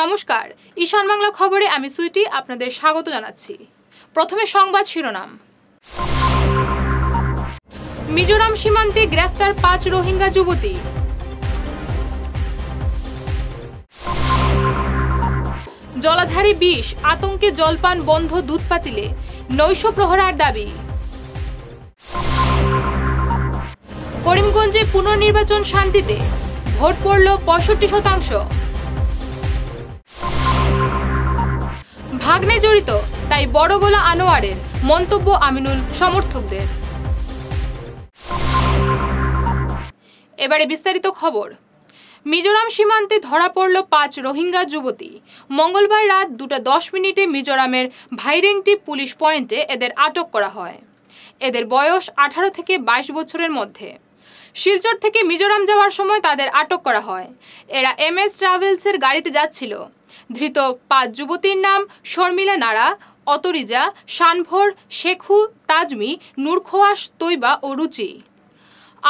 নমস্কার, ঈশান বাংলা খবরে আমি সুইটি আপনাদের স্বাগত জানাচ্ছি। প্রথমে সংবাদ শিরোনাম। মিজোরাম সীমান্তে গ্রেফতার ৫ রোহিঙ্গা যুবতী। জলাধারে বিষ, আতঙ্কে জলপান বন্ধ দুধ পাতিলে, নৈশ প্রহরার দাবি। করিমগঞ্জে পুনর্নির্বাচন শান্তিতে, ভোট পড়ল ৬৫%। ভাগ্নে জড়িত, তাই বড়গোলা আনোয়ারের মন্তব্য আমিনুল সমর্থকদের। এবারে বিস্তারিত খবর। মিজোরাম সীমান্তে ধরা পড়ল ৫ রোহিঙ্গা যুবতী। মঙ্গলবার রাত ২:১০ মিজোরামের ভাইরেংটি পুলিশ পয়েন্টে এদের আটক করা হয়। এদের বয়স ১৮ থেকে ২২ বছরের মধ্যে। শিলচর থেকে মিজোরাম যাওয়ার সময় তাদের আটক করা হয়। এরা MS ট্রাভেলসের গাড়িতে যাচ্ছিল। ধৃত ৫ যুবতীর নাম শর্মিলা নাড়া, অতরিজা, শানভোর, শেখু, তাজমি, নূরখোয়াস, তৈবা ও রুচি।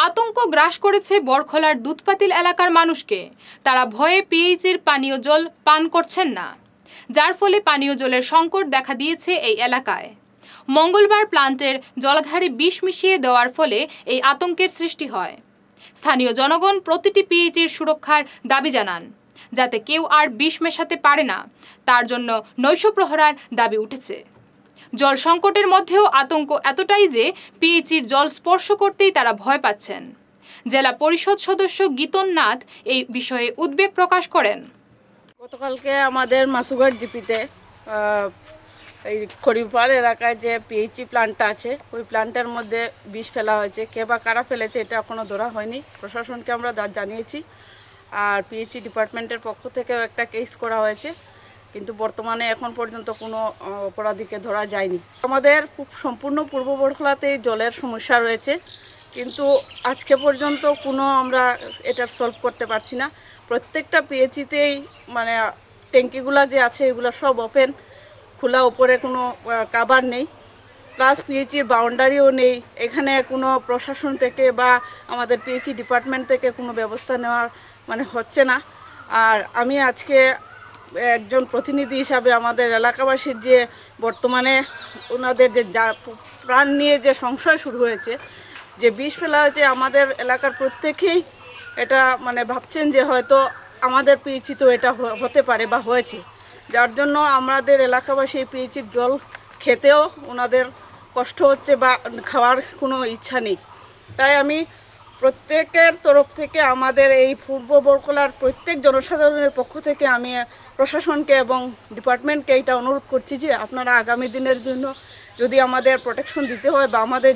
আতঙ্ক গ্রাস করেছে বড়খলার দুধপাতিল এলাকার মানুষকে। তারা ভয়ে পিএইচির পানীয় জল পান করছেন না, যার ফলে পানীয় জলের সংকট দেখা দিয়েছে এই এলাকায়। মঙ্গলবার প্লান্টের জলাধারে বিষ মিশিয়ে দেওয়ার ফলে এই আতঙ্কের সৃষ্টি হয়। স্থানীয় জনগণ প্রতিটি পিএইচির সুরক্ষার দাবি জানান, যাতে কেউ আর বিষ মেশাতে পারে না, তার জন্য নৈশ প্রহরার দাবি উঠেছে। জল সংকটের মধ্যেও আতঙ্ক এতটাই যে পিএইচির জল স্পর্শ করতেই তারা ভয় পাচ্ছেন। জেলা পরিষদ সদস্য গীতন নাথ এই বিষয়ে উদ্বেগ প্রকাশ করেন। গতকালকে আমাদের মাসুঘাট জিপিতে এই খড়িপাড় এলাকায় যে পিএইচি প্ল্যান্টটা আছে, ওই প্ল্যান্টের মধ্যে বিষ ফেলা হয়েছে। কে বা কারা ফেলেছে এটা এখনও ধরা হয়নি। প্রশাসনকে আমরা জানিয়েছি, আর পিএইচি ডিপার্টমেন্টের পক্ষ থেকেও একটা কেস করা হয়েছে, কিন্তু বর্তমানে এখন পর্যন্ত কোনো অপরাধীকে ধরা যায়নি। আমাদের সম্পূর্ণ পূর্ব বড়খলাতে জলের সমস্যা রয়েছে, কিন্তু আজকে পর্যন্ত কোনো আমরা এটা সলভ করতে পারছি না। প্রত্যেকটা পিএইচিতেই মানে ট্যাঙ্কিগুলো যে আছে এগুলো সব ওপেন, খোলা, উপরে কোনো কাভার নেই, প্লাস পিএইচির বাউন্ডারিও নেই। এখানে কোনো প্রশাসন থেকে বা আমাদের পিএইচি ডিপার্টমেন্ট থেকে কোনো ব্যবস্থা নেওয়ার হচ্ছে না। আর আমি আজকে একজন প্রতিনিধি হিসাবে আমাদের এলাকাবাসীর যে বর্তমানে ওনাদের যে প্রাণ নিয়ে যে সংশয় শুরু হয়েছে, যে বিষ ফেলা হয়েছে, আমাদের এলাকার প্রত্যেকেই এটা ভাবছেন যে হয়তো আমাদের পিএইচি তো এটা হতে পারে বা হয়েছে, যার জন্য আমাদের এলাকাবাসী এই পিএইচির জল খেতেও ওনাদের কষ্ট হচ্ছে বা খাওয়ার কোনো ইচ্ছা নেই। তাই আমি প্রত্যেকের তরফ থেকে আমাদের এই পূর্ব বড়খলার প্রত্যেক জনসাধারণের পক্ষ থেকে আমি প্রশাসনকে এবং ডিপার্টমেন্টকে এটা অনুরোধ করছি যে আপনারা আগামী দিনের জন্য যদি আমাদের প্রোটেকশন দিতে হয় বা আমাদের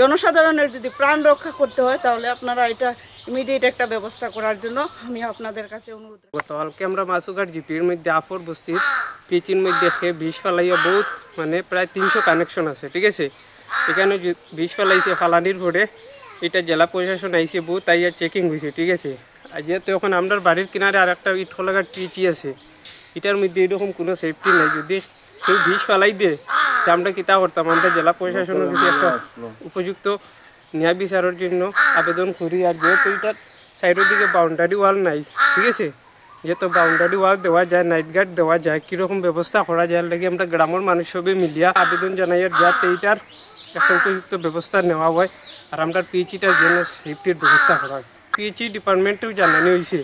জনসাধারণের যদি প্রাণ রক্ষা করতে হয়, তাহলে আপনারা এটা ইমিডিয়েট একটা ব্যবস্থা করার জন্য আমি আপনাদের কাছে অনুরোধ। গতকালকে আমরা মাসুঘাট জিপির মধ্যে আফর বস্তির পিচির মধ্যে বিষ ফেলাইয়া বহুত প্রায় ৩০০ কানেকশন আছে, ঠিক আছে। এখানে বিষ ফেলাইছে, ফালানির পরে এটা জেলা প্রশাসন আইসে, বহুত তাইয়া চেকিং হয়েছে, ঠিক আছে। আর যেহেতু এখন আমরা বাড়ির কিনারে আর একটা ইটখোলাঘাট পিচি আছে, এটার মধ্যে এরকম কোনো সেফটি নেই। যদি কেউ বিষ ফেলাই দিয়ে তা আমরা কিতা করতাম, আমরা জেলা প্রশাসনের যদি একটা উপযুক্ত ন্যায় বিচারের জন্য আবেদন করি। আর যেহেতু এটার সাইডের দিকে বাউন্ডারি ওয়াল নাই, ঠিক আছে, যেহেতু বাউন্ডারি ওয়াল দেওয়া যায়, নাইট গার্ড দেওয়া যায়, কীরকম ব্যবস্থা করা যায় লাগে আমরা গ্রামের মানুষ সবে মিলিয়া আবেদন জানাই, যাতে এইটার একটা উপযুক্ত ব্যবস্থা নেওয়া হয় আর আমরা পিএইচিটার জন্য সেফটির ব্যবস্থা করা হয়। পিএইচি ডিপার্টমেন্টেও জানানো হয়েছে,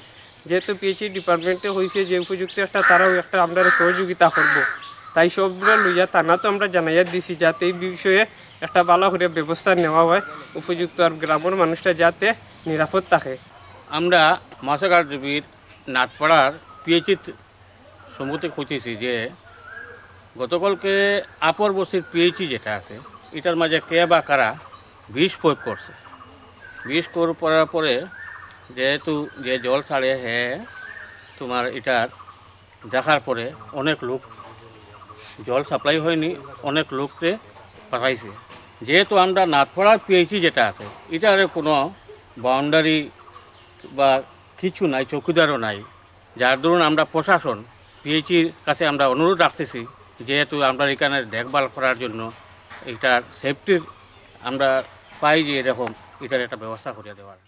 যেহেতু পিএইচি ডিপার্টমেন্টে হয়েছে যে উপযুক্ত একটা তারাও একটা আমরা সহযোগিতা করবো, তাই সবগুলো লইয়া টানা তো আমরা জানাইয়া দিছি, যাতে এই বিষয়ে একটা ভালো করে ব্যবস্থা নেওয়া হয় উপযুক্ত, আর গ্রামের মানুষটা যাতে নিরাপদ থাকে। আমরা মাসুঘাট জিপির নাটপাড়ার পিএইচি সম্মুখে খুঁজেছি যে গতকালকে আপর বস্তির পিএইচি যেটা আছে, এটার মাঝে কে বা কারা বিষ প্রয়োগ করছে। বিষ করার পরে যেহেতু যে জল ছাড়ে তোমার এটার দেখার পরে অনেক লোক, জল সাপ্লাই হয়নি, অনেক লোককে পাঠাইছে। যেহেতু আমরা নাথপাড়ার পিএইচি যেটা আছে, এটার কোনো বাউন্ডারি বা কিছু নাই, চৌকিদারও নাই, যার দরুন আমরা প্রশাসন পিএইচির কাছে আমরা অনুরোধ রাখতেছি, যেহেতু আমরা এখানে দেখভাল করার জন্য এটার সেফটির আমরা পাই যে এরকম এটার একটা ব্যবস্থা করে দেওয়ার।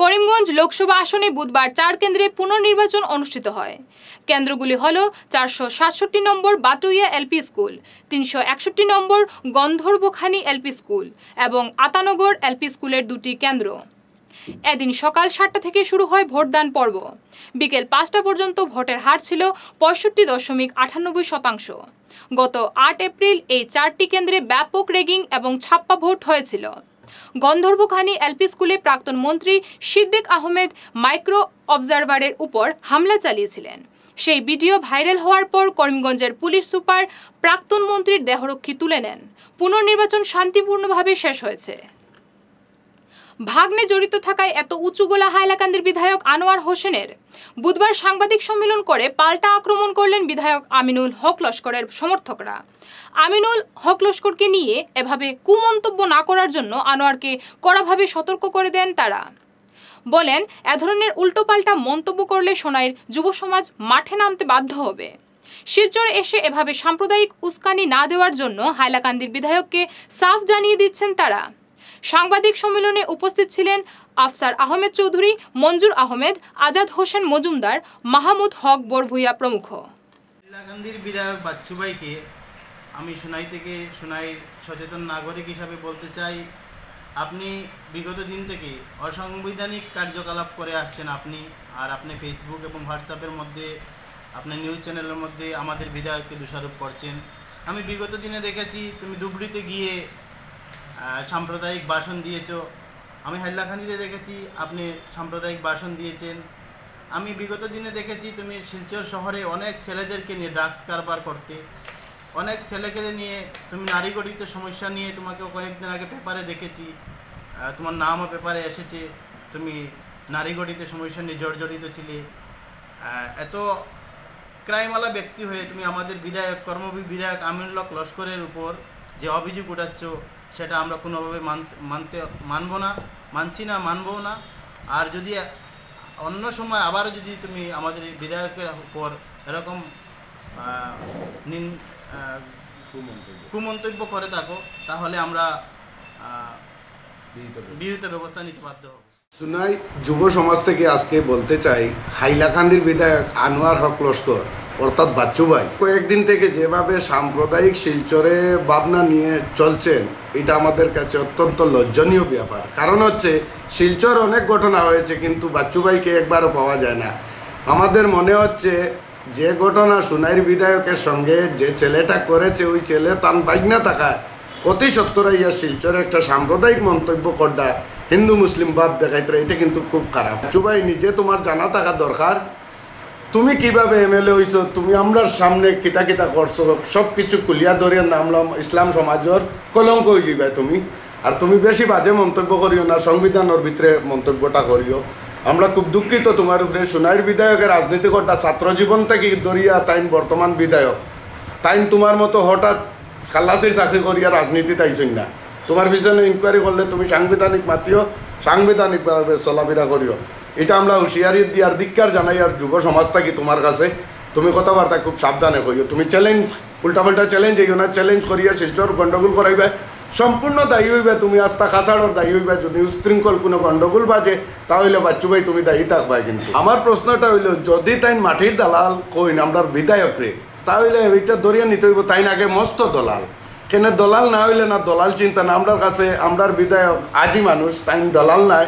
করিমগঞ্জ লোকসভা আসনে বুধবার 4 কেন্দ্রে পুনর্নির্বাচন অনুষ্ঠিত হয়। কেন্দ্রগুলি হল 467 নম্বর বাটুইয়া এলপি স্কুল, 361 নম্বর গন্ধর্বখানি এলপি স্কুল এবং আতানগর এলপি স্কুলের 2টি কেন্দ্র। এদিন সকাল 7টা থেকে শুরু হয় ভোটদান পর্ব। বিকেল 5টা পর্যন্ত ভোটের হার ছিল 65.98%। গত 8 এপ্রিল এই 4টি কেন্দ্রে ব্যাপক রেগিং এবং ছাপ্পা ভোট হয়েছিল। গন্ধর্বখানি এলপি স্কুলে প্রাক্তন মন্ত্রী সিদ্দিক আহমেদ মাইক্রো অবজারভারের উপর হামলা চালিয়েছিলেন। সেই ভিডিও ভাইরাল হওয়ার পর করিমগঞ্জের পুলিশ সুপার প্রাক্তন মন্ত্রীর দেহরক্ষী তুলে নেন। পুনর্নির্বাচন শান্তিপূর্ণভাবে শেষ হয়েছে। ভাগ্নে জড়িত থাকায় এত উঁচু গলা হাইলাকান্দির বিধায়ক আনোয়ার হোসেনের বুধবার সাংবাদিক সম্মেলন করে পাল্টা আক্রমণ করলেন বিধায়ক আমিনুল হক লস্করের সমর্থকরা। আমিনুল হক লস্করকে নিয়ে এভাবে কুমন্তব্য না করার জন্য আনোয়ারকে কড়াভাবে সতর্ক করে দেন তারা। বলেন, এ ধরনের উল্টোপাল্টা মন্তব্য করলে সোনাইর যুব সমাজ মাঠে নামতে বাধ্য হবে। শিলচরে এসে এভাবে সাম্প্রদায়িক উস্কানি না দেওয়ার জন্য হাইলাকান্দির বিধায়ককে সাফ জানিয়ে দিচ্ছেন তারা। সাংবাদিক সম্মেলনে উপস্থিত ছিলেন আফসার আহমেদ চৌধুরী, মঞ্জুর আহমেদ, আজাদ হোসেন মজুমদার, মাহমুদ হক বরভুইয়া প্রমুখ। হাইলাকান্দির বিধায়ক বাচ্চু ভাইকে আমি সোনাই থেকে সোনাইর সচেতন নাগরিক হিসাবে বলতে চাই, আপনি বিগত দিন থেকে অসাংবিধানিক কার্যকলাপ করে আসছেন আপনি, আর আপনি ফেসবুক এবং হোয়াটসঅ্যাপের মধ্যে আপনার নিউজ চ্যানেলের মধ্যে আমাদের বিধায়ককে দোষারোপ করছেন। আমি বিগত দিনে দেখেছি তুমি ধুবড়িতে গিয়ে সাম্প্রদায়িক ভাষণ দিয়েছ, আমি হাইলাকান্দিতে দেখেছি আপনি সাম্প্রদায়িক ভাষণ দিয়েছেন। আমি বিগত দিনে দেখেছি তুমি শিলচর শহরে অনেক ছেলেদেরকে নিয়ে ড্রাগস কারবার করতে, অনেক ছেলেকে নিয়ে তুমি নারী গঠিত সমস্যা নিয়ে তোমাকে কয়েকদিন আগে পেপারে দেখেছি, তোমার নামও পেপারে এসেছে, তুমি নারী গঠিত সমস্যা নিয়ে জর্জরিত ছিলে। এত ক্রাইমওয়ালা ব্যক্তি হয়ে তুমি আমাদের বিধায়ক কর্মবীর বিধায়ক আমিনুল হক লস্করের উপর যে অভিযোগ উঠাচ্ছ সেটা আমরা কোনোভাবে মানছি না, মানবও না। আর যদি অন্য সময় আবারও যদি তুমি আমাদের বিধায়কের উপর এরকম কুমন্তব্য করে থাকো তাহলে আমরা বিহিত ব্যবস্থা নিতে বাধ্য হব। সোনাই যুব সমাজ থেকে আজকে বলতে চাই, হাইলাকান্দির বিধায়ক আনোয়ার হক লস্কর অর্থাৎ বাচ্চু ভাই কয়েকদিন থেকে যেভাবে সাম্প্রদায়িক শিলচরে ভাবনা নিয়ে চলছেন, এটা আমাদের কাছে অত্যন্ত লজ্জনীয় ব্যাপার। কারণ হচ্ছে শিলচর অনেক ঘটনা হয়েছে কিন্তু বাচ্চু ভাইকে একবারও পাওয়া যায় না। আমাদের মনে হচ্ছে যে ঘটনা সোনাইর বিধায়কের সঙ্গে যে ছেলেটা করেছে, ওই ছেলে তার বাইক না থাকায় অতি সত্তরাইয়া শিলচরে একটা সাম্প্রদায়িক মন্তব্য করডা হিন্দু মুসলিম ভাব দেখাইতে, এটা কিন্তু খুব খারাপ। বাচ্চু ভাই নিজে তোমার জানা থাকা দরকার, তুমি কিভাবে এমএলএ হইছো, তুমি আমরার সামনে কিতা কিতা করছো, সব কিছু কুলিয়া ধরিয়া নামলাম ইসলাম সমাজের কলঙ্ক হয়ে যাবে তুমি। আর তুমি বেশি বাজে মন্তব্য করিও না, সংবিধানের ভিতরে মন্তব্যটা করিও। আমরা খুব দুঃখিত তোমার উপরে। সোনাইর বিধায়কের রাজনীতি করটা ছাত্র জীবন থেকে ধরিয়া তাইন বর্তমান বিধায়ক, তাইন তোমার মতো হঠাৎ খালাসির চাকরি করিয়া রাজনীতিতে আইসেন না। তোমার পিছনে ইনকোয়ারি করলে তুমি সাংবিধানিক মাতিও, সাংবিধানিকভাবে চলাফেরা করিও। এটা আমরা হুঁশিয়ারি দিয়ার ধিক্কার জানাই। আর যুব সমাজ থাকি তোমার কাছে তুমি কথাবার্তা খুব সাবধানে কইও। তুমি চ্যালেঞ্জ উল্টাপাল্টা চ্যালেঞ্জ এই না, চ্যালেঞ্জ করিয়া শিলচর গণ্ডগোল করাইবে, সম্পূর্ণ দায়ী হইবে তুমি। আস্থা খাসাড়র দায়ী হইবে। যদি উশৃঙ্খল কোনো গণ্ডগোল বাজে তাহলে বাচ্চু ভাই তুমি দায়ী থাকবা। কিন্তু আমার প্রশ্নটা হইল, যদি তাই মাটির দালাল কইন আমরা বিধায়ক রে, তাহলে এইটা ধরিয়া নিতে হইব তাই আগে মস্ত দলাল। কেন দলাল না হইলে না দলাল চিন্তা না। আমরার কাছে আমরার বিধায়ক আজি মানুষ, তাই দলাল নাই।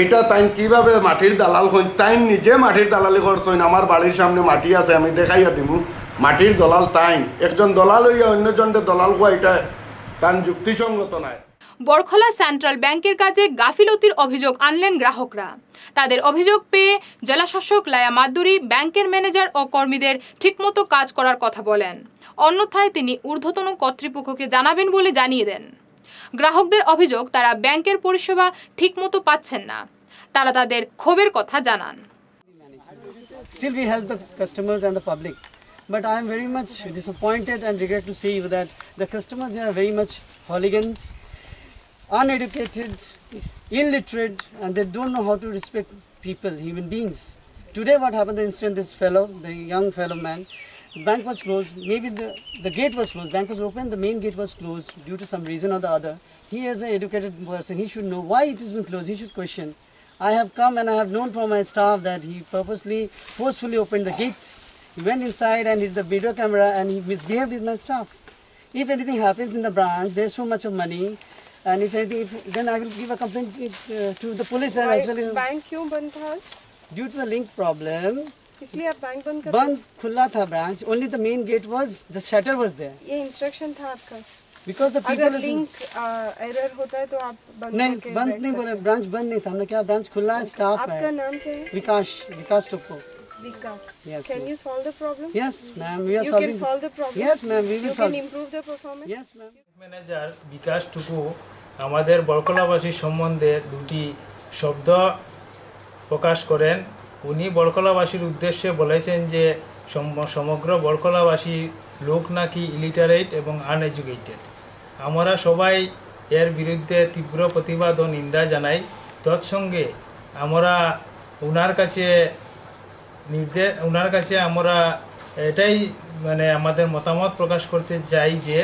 এটা তাই কিভাবে মাটির দালাল হইন, তাই নিজে মাটির দালালি করছেন। আমার বাড়ির সামনে মাটি আছে, আমি দেখাইয়া দিব মাটির দলাল তাই। একজন দলাল হইয়া অন্যজনকে দলাল হওয়া এটা তার যুক্তিসঙ্গত নয়। বরখলা সেন্ট্রাল ব্যাংকের কাজে গাফিলতির অভিযোগ আনলেন গ্রাহকরা। তাদের অভিযোগ পেয়ে জেলাশাসক লায়া মাদ্দুরী ব্যাংকের ম্যানেজার ও কর্মীদের ঠিকমতো কাজ করার কথা বলেন। অন্যথায় তিনি ঊর্ধ্বতন কর্তৃপক্ষকে জানাবেন বলে জানিয়ে দেন। গ্রাহকদের অভিযোগ, তারা ব্যাংকের পরিষেবা ঠিকমতো পাচ্ছেন না। তারা তাদের ক্ষোভের কথা জানান। Still we help the customers and the public. But I am very much disappointed and regret to say you that the customers here are very much hooligans, uneducated, illiterate, and they don't know how to respect people, human beings. Today what happened, the incident, this fellow, the young fellow man, bank was closed, maybe the gate was closed, bank was open, the main gate was closed due to some reason or the other. He as an educated person, he should know why it has been closed, he should question. I have come and I have known from my staff that he purposely, forcefully opened the gate. He went inside and hit the video camera and he misbehaved with my staff. If anything happens in the branch, there's so much of money, and if anything, then I will give a complaint to the police and as well. Bank क्यों बंद था आज? Due to the link problem, इसलिए आप bank बंद कर बंद खुला था branch. Only the main gate was, the shutter was there. ये इंस्ट्रक्शन था आपका? Because the people. अगर लिंक एरर होता है तो आप बंद नहीं करके बंद बैठ नहीं सकते बोले, ब्रांच बंद नहीं था, हमने क्या ब्रांच खुला है, स्टाफ हैं। आपका है नाम क्या है? विकास टोप्पो. विकास. Yes, Can ma'am. you solve the problem? Yes ma'am, we are You solving. can solve the problem. Yes ma'am, we will You solve. can improve the performance. Yes ma'am. Manager Bikash টুকু আমাদের বড়কলাবাসীর সম্বন্ধে দুটি শব্দ প্রকাশ করেন। উনি বড়কলাবাসীর উদ্দেশ্যে বলেছেন যে সমগ্র বড়কলাবাসী লোক নাকি ইলিটারেট এবং আনএডুকেটেড। আমরা সবাই এর বিরুদ্ধে তীব্র প্রতিবাদ ও নিন্দা জানাই। তৎসঙ্গে আমরা ওনার কাছে আমরা এটাই মানে আমাদের মতামত প্রকাশ করতে চাই যে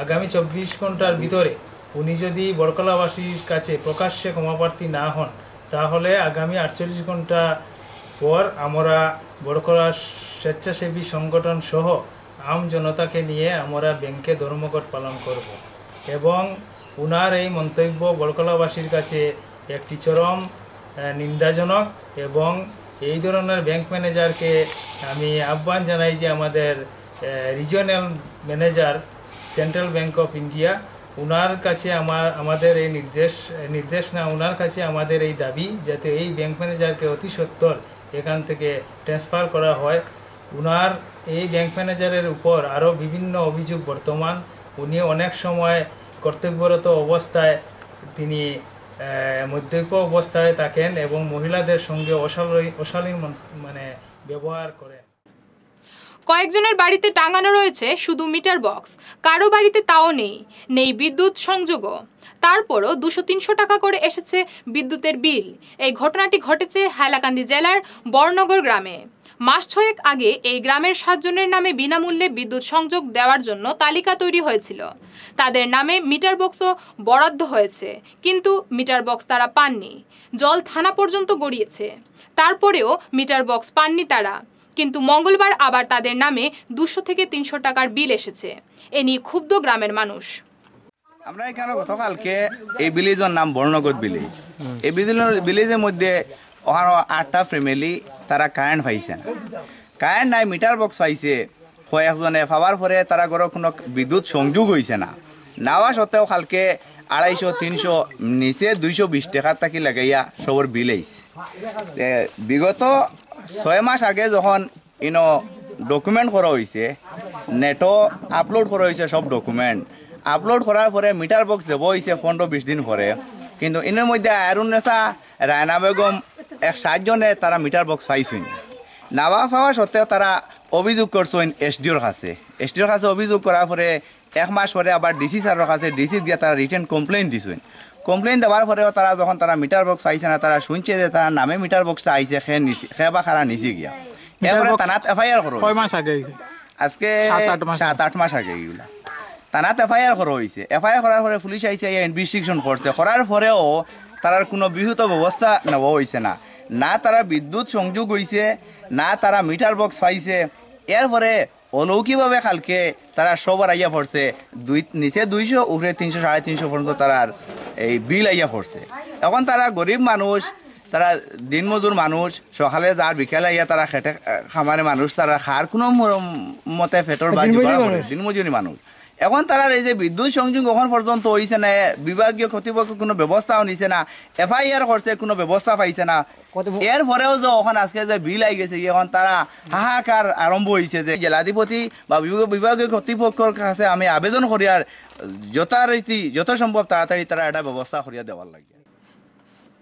আগামী 24 ঘন্টার ভিতরে উনি যদি বড়কলাবাসীর কাছে প্রকাশ্যে ক্ষমাপ্রার্থী না হন, তাহলে আগামী 48 ঘন্টা পর আমরা বড়কলা স্বেচ্ছাসেবী সংগঠন সহ আম জনতাকে নিয়ে আমরা ব্যাংকে ধর্মঘট পালন করব এবং উনার এই মন্তব্য বড়কলাবাসীর কাছে একটি চরম নিন্দাজনক এবং এই ধরনের ব্যাংক ম্যানেজারকে আমি আহ্বান জানাই যে আমাদের regional manager central bank of India উনার কাছে আমাদের এই নির্দেশ না, উনার কাছে আমাদের এই দাবি যাতে এই ব্যাংক ম্যানেজারকে অতি সত্বর এখান থেকে ট্রান্সফার করা হয়। উনার এই ব্যাংক ম্যানেজারের উপর আরও বিভিন্ন অভিযোগ বর্তমান। উনি অনেক সময় কর্তব্যরত অবস্থায় তিনি মদ্যপ অবস্থায় থাকেন এবং মহিলাদের সঙ্গে অশালীন মানে ব্যবহার করেন। কয়েকজনের বাড়িতে টাঙানো রয়েছে শুধু মিটার বক্স, কারো বাড়িতে তাও নেই বিদ্যুৎ সংযোগও। তারপরও 200-300 টাকা করে এসেছে বিদ্যুতের বিল। এই ঘটনাটি ঘটেছে হাইলাকান্দি জেলার বড়নগর গ্রামে। মাস 6 আগে এই গ্রামের 7 জনের নামে বিনামূল্যে বিদ্যুৎ সংযোগ দেওয়ার জন্য তালিকা তৈরি হয়েছিল। তাদের নামে মিটার বক্সও বরাদ্দ হয়েছে, কিন্তু মিটার বক্স তারা পাননি। জল থানা পর্যন্ত গড়িয়েছে, তারপরেও মিটার বক্স পাননি তারা। কিন্তু মঙ্গলবার আবার তাদের নামে 200-300 টাকার বিল এসেছে। এ নিয়ে ক্ষুব্ধ গ্রামের মানুষ। আমরা এখানে গতকালকে এই ভিলেজের নাম বড়নগর ভিলেজ। এই ভিলেজের মধ্যে ওখানে 8টা ফ্যামিলি তারা কারেন্ট পাইছেন। কারেন্ট নাই, মিটার বক্স পাইছে কয়েকজনে পাওয়ার পরে তারা ঘরে কোনো বিদ্যুৎ সংযোগ হয়েছে না। নেওয়া সত্ত্বেও কালকে 250-300 নিচে 220 টাকার থাকি লাগাইয়া সবর বিল আইছে। বিগত 6 মাস আগে যখন ডকুমেন্ট করা হয়েছে, নেটও আপলোড করা হয়েছে, সব ডকুমেন্ট আপলোড করার পরে মিটার বক্স দেবো হয়েছে 15-20 দিন পরে। কিন্তু এর মধ্যে আয়রুন্নেসা, রায়না বেগম 60 জনে তারা মিটার বক্স পাইছেন। নাওয়া পাওয়া সত্ত্বেও তারা অভিযোগ করছেন এসডিওর কাছে। এসডিওর কাছে অভিযোগ করার পরে 1 মাস পরে আবার ডিসি স্যারের কাছে, ডিসি দিয়ে তারা রিটার্ন কমপ্লেন দিছেন। কমপ্লেন দেওয়ার পরেও তারা যখন তারা মিটার বক্স পাইছে না, তারা শুনছে যে তার নামে মিটার বক্সটা আইছে, খে বা খারা নিচে গিয়া। এরপরে থানাত এফআইআর করো। আজকে 7-8 মাস আগে এগুলা থানাত এফআইআর করা হয়েছে। এফআইআর করার পরে পুলিশ আইসে ইনভেস্টিগেশন করছে। করার পরেও তারার কোনো বিহিত ব্যবস্থা নেওয়া হয়েছে না। না তারা বিদ্যুৎ সংযোগ হয়েছে, না তারা মিটার বক্স পাইছে। এরপরে অলৌকিকভাবে কালকে তারা সবার আইয়া পড়ছে নিচে 200, উপরে 300-350 পর্যন্ত তারার এই বিল আইয়া পড়ছে। এখন তারা গরিব মানুষ, তারা দিনমজুর মানুষ, সকালে যার বিকেলে আইয়া তারা খেটে খামারে মানুষ, তারা খার কোনো মতে ফেটর বা দিনমজুরি মানুষ। এখন তারা এই যে বিদ্যুৎ সংযোগ এখন পর্যন্ত হয়েছে না, বিভাগীয় কর্তৃপক্ষ কোনো ব্যবস্থাও নিছে না, এফআইআর করছে, কোনো ব্যবস্থা পাইছে না। এর পরেও যে ওখানে আজকে যে বিল আই গেছে, এখন তারা হাহাকার আরম্ভ হয়েছে যে জেলাধিপতি বা বিভাগীয় কর্তৃপক্ষের কাছে আমি আবেদন করি আর যথারীতি যত সম্ভব তাড়াতাড়ি তারা এটা ব্যবস্থা করিয়া দেওয়ার লাগে।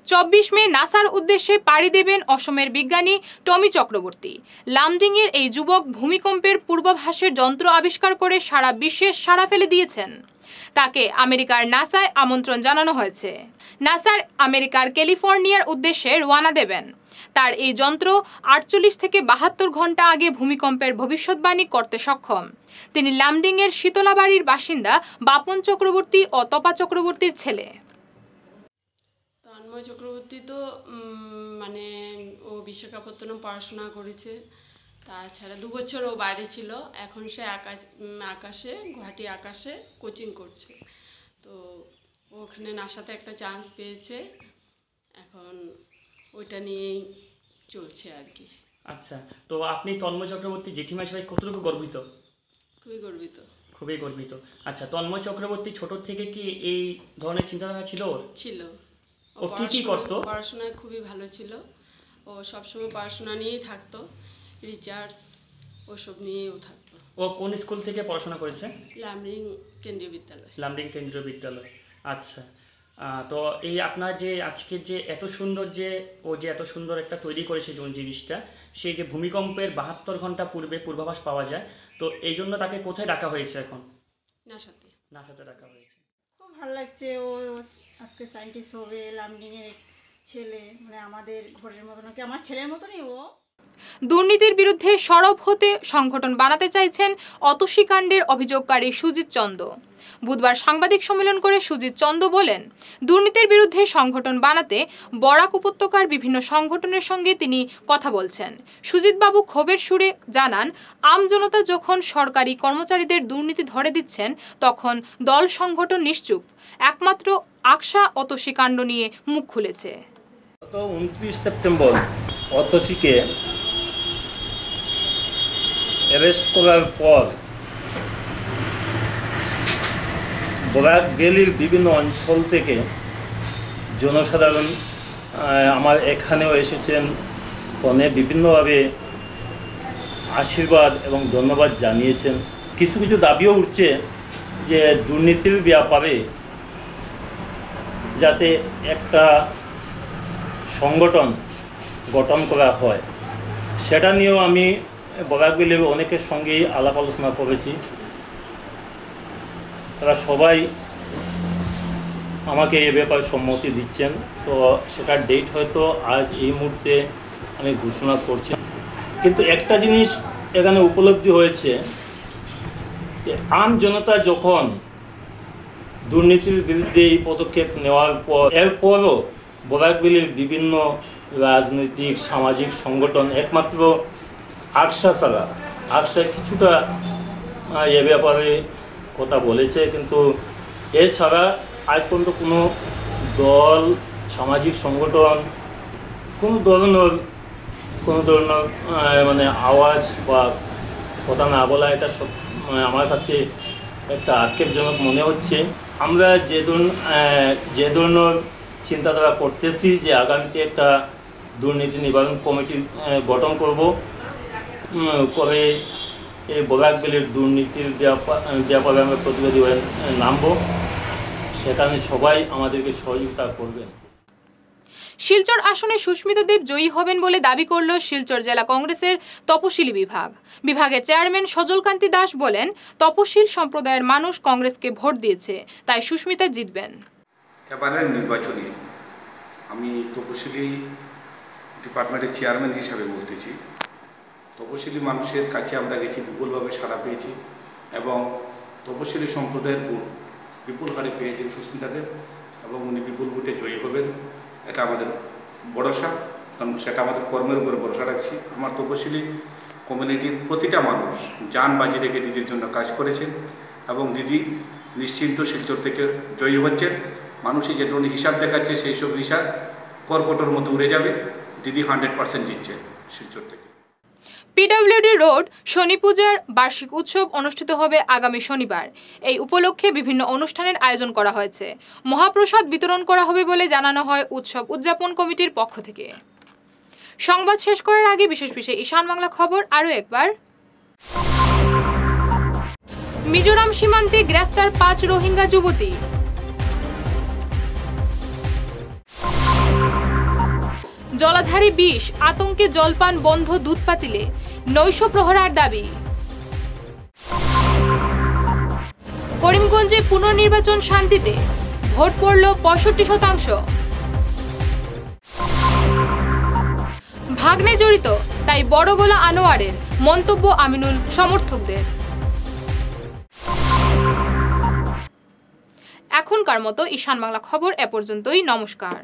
24 মে নাসার উদ্দেশ্যে পাড়ি দেবেন অসমের বিজ্ঞানী টমি চক্রবর্তী। লামডিংয়ের এই যুবক ভূমিকম্পের পূর্বাভাসের যন্ত্র আবিষ্কার করে সারা বিশ্বে সাড়া ফেলে দিয়েছেন। তাকে আমেরিকার নাসায় আমন্ত্রণ জানানো হয়েছে। নাসার আমেরিকার ক্যালিফোর্নিয়ার উদ্দেশ্যে রওনা দেবেন। তার এই যন্ত্র 48 থেকে 72 ঘন্টা আগে ভূমিকম্পের ভবিষ্যৎবাণী করতে সক্ষম। তিনি লামডিংয়ের শীতলাবাড়ির বাসিন্দা বাপন চক্রবর্তী ও তপা চক্রবর্তীর ছেলে। তন্ময় চক্রবর্তী তো মানে ও বিশাখাপত্তনম পড়াশোনা করেছে, তাছাড়া 2 বছর ও বাইরে ছিল, এখন সে আকাশে গুয়াহাটি আকাশে কোচিং করছে। তো ওখানে নাসাতে একটা চান্স পেয়েছে, এখন ওইটা নিয়েই চলছে আর কি। আচ্ছা, তো আপনি তন্ময় চক্রবর্তী জেঠিমা হিসেবে কতটুকু গর্বিত? খুবই গর্বিত। খুবই গর্বিত। আচ্ছা, তন্ময় চক্রবর্তী ছোট থেকে কি এই ধরনের চিন্তাধারা ছিল ওর? ছিল। ও কি করতো? পড়াশোনায় খুবই ভালো ছিল, ও সবসময় পড়াশোনা নিয়েই থাকতো, রিসার্চ ওসব নিয়েও থাকতো। ও কোন স্কুল থেকে পড়াশোনা করেছে? লামডিং কেন্দ্রীয় বিদ্যালয়। লামডিং কেন্দ্রীয় বিদ্যালয়। আচ্ছা, তো এই আপনার যে আজকের যে এত সুন্দর যে ও যে এত সুন্দর একটা তৈরি করেছে যে জিনিসটা, সেই যে ভূমিকম্পের 72 ঘন্টা পূর্বে পূর্বাভাস পাওয়া যায়, তো এই জন্য তাকে কোথায় ডাকা হয়েছে এখন? নাসাতে। নাসাতে ডাকা হয়েছে। খুব ভালো লাগছে, ও আজকে সায়েন্টিস্ট হবে, লামডিংয়ের ছেলে, মানে আমাদের ঘরের মতন, আমার ছেলের মতনই ও। দুর্নীতির বিরুদ্ধে সরব হতে সংগঠন বানাতে চাইছেন অতসী কাণ্ডের অভিযোগকারী সুজিত চন্দ। বুধবার সাংবাদিক সম্মেলন করে সুজিত চন্দ বলেন, দুর্নীতির বিরুদ্ধে সংগঠন বানাতে বরাক উপত্যকার বিভিন্ন সংগঠনের সঙ্গে তিনি কথা বলছেন। সুজিত বাবু ক্ষোভের সুরে জানান, আমজনতা যখন সরকারি কর্মচারীদের দুর্নীতি ধরে দিচ্ছেন তখন দল সংগঠন নিশ্চুপ। একমাত্র আকশা অতসী কাণ্ড নিয়ে মুখ খুলেছে। 29 সেপ্টেম্বর অতসীকে অ্যারেস্ট করার পর বরাক ভ্যালির বিভিন্ন অঞ্চল থেকে জনসাধারণ আমার এখানেও এসেছেন, ফোনে বিভিন্নভাবে আশীর্বাদ এবং ধন্যবাদ জানিয়েছেন। কিছু কিছু দাবিও উঠছে যে দুর্নীতির ব্যাপারে যাতে একটা সংগঠন গঠন করা হয়, সেটা নিয়েও আমি বরাক ভ্যালির অনেকের সঙ্গেই আলাপ আলোচনা করেছি। তারা সবাই আমাকে এ ব্যাপারে সম্মতি দিচ্ছেন, তো সেটার ডেট হয়তো আজ এই মুহূর্তে আমি ঘোষণা করছি। কিন্তু একটা জিনিস এখানে উপলব্ধি হয়েছে যে আম জনতা যখন দুর্নীতির বিরুদ্ধে এই পদক্ষেপ নেওয়ার পর এরপরও বরাক ভ্যালির বিভিন্ন রাজনৈতিক সামাজিক সংগঠন একমাত্র আকশা ছাড়া, আকশা কিছুটা এ ব্যাপারে কথা বলেছে, কিন্তু এছাড়া আজ পর্যন্ত কোনো দল সামাজিক সংগঠন কোনো ধরনের মানে আওয়াজ বা কথা না বলা, এটা সব আমার কাছে একটা আক্ষেপজনক মনে হচ্ছে। আমরা যে ধরনের চিন্তাধারা করতেছি যে আগামীতে একটা দুর্নীতি নিবারণ কমিটি গঠন করব, করে এই বরাক ভ্যালির দুর্নীতির ব্যাপারে আমরা প্রতিবাদী হয়ে নামব, সেখানে সবাই আমাদেরকে সহযোগিতা করবেন। শিলচর আসনে সুস্মিতা দেব জয়ী হবেন বলে দাবি করল শিলচর জেলা কংগ্রেসের তপশিলি বিভাগ। বিভাগের চেয়ারম্যান সজলকান্তি দাস বলেন, তপশিল সম্প্রদায়ের মানুষ কংগ্রেসকে ভোট দিয়েছে, তাই সুস্মিতা জিতবেন। এবারের নির্বাচনে আমি তপশিলি ডিপার্টমেন্টের চেয়ারম্যান হিসাবে বলতেছি, তপশিলি মানুষের কাছে আমরা গেছি, বিপুলভাবে সাড়া পেয়েছি এবং তপশিলি সম্প্রদায়ের ভোট বিপুল হারে পেয়েছেন সুস্মিতা দেব এবং উনি বিপুল ভোটে জয়ী হবেন, এটা আমাদের ভরসা, কারণ সেটা আমাদের কর্মের উপরে ভরসা রাখছি। আমার তপশিলি কমিউনিটির প্রতিটা মানুষ জান বাজি রেখে দিদির জন্য কাজ করেছেন এবং দিদি নিশ্চিন্ত শিলচর থেকে জয়ী হচ্ছেন। মানুষই যে ধরনের হিসাব দেখাচ্ছে সেই সব হিসাব কর্কটর মতো উড়ে যাবে, দিদি 100% জিতছেন শিলচর থেকে। পিডব্লিউডি রোড শনি পূজার বার্ষিক উৎসব অনুষ্ঠিত হবে আগামী শনিবার। এই উপলক্ষে বিভিন্ন অনুষ্ঠানের আয়োজন করা হয়েছে। মহাপ্রসাদ বিতরণ করা হবে বলে জানানো হয় উৎসব উদযাপন কমিটির পক্ষ থেকে। সংবাদ শেষ করার আগে বিশেষ ঈশান বাংলা খবর আরও একবার। মিজোরাম সীমান্তে গ্রেফতার 5 রোহিঙ্গা যুবতী। জলাধারে বিষ, আতঙ্কে জলপান বন্ধ দুধপাতিলে, নৈশ প্রহরার দাবি। করিমগঞ্জে পুনর্নির্বাচন শান্তিতে, ভোট পড়ল 65%। ভাগ্নে জড়িত, তাই বড়গোলা আনোয়ারের মন্তব্য আমিনুল সমর্থকদের। এখনকার মতো ঈশান বাংলা খবর এ পর্যন্তই। নমস্কার।